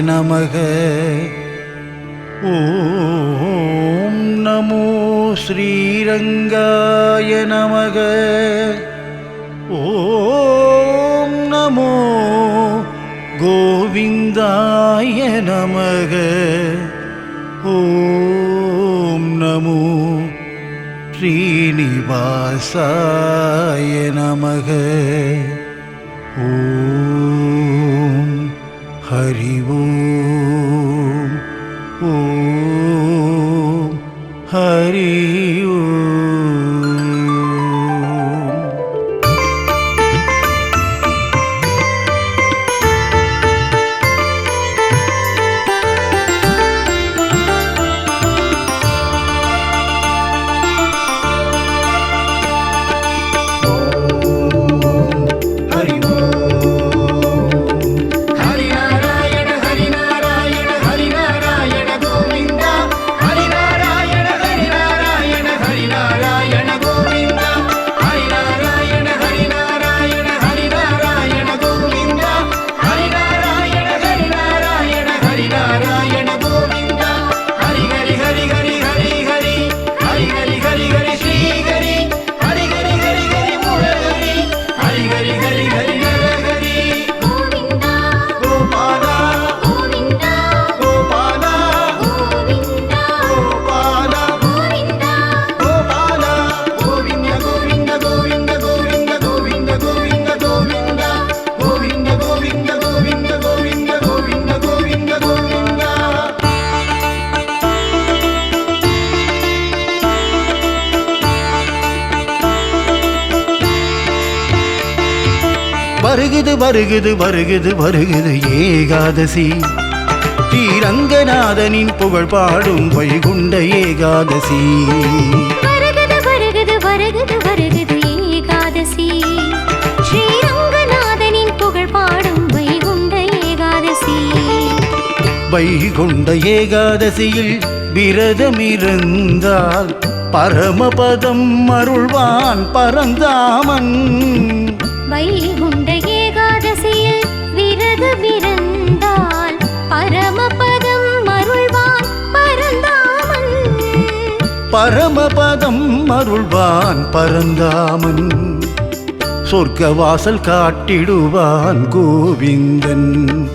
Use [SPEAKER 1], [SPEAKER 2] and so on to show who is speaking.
[SPEAKER 1] நமக. ஓம் நமோ ஸ்ரீரங்காய நமக. ஓம் நமோ கோவிந்தாய நமக. ஓம் நமோ ஸ்ரீனிவாசாய நமக. ஓம் ஹரி ஓம். ஓம் ஹரி ஓம். வருகுது வருகுது வருகுது வருகுது ஏகாதசி. ஸ்ரீரங்கநாதனின் புகழ் பாடும் வைகுண்ட ஏகாதசி.
[SPEAKER 2] வருகுது வருகுது வருகுது வருகுது ஏகாதசி. ஸ்ரீரங்கநாதனின் புகழ் பாடும் வைகுண்ட ஏகாதசி.
[SPEAKER 1] வைகுண்ட ஏகாதசியில் விரதமிருந்தால் பரமபதம் அருள்வான் பரந்தாமன்.
[SPEAKER 2] வைகுண்ட ஏகாதசியில் விரதமிருந்தால் பரமபதம் அருள்வான் பரந்தாமன்.
[SPEAKER 1] பரமபதம் அருள்வான் பரந்தாமன். சொர்க்கவாசல் காட்டிடுவான் கோவிந்தன்.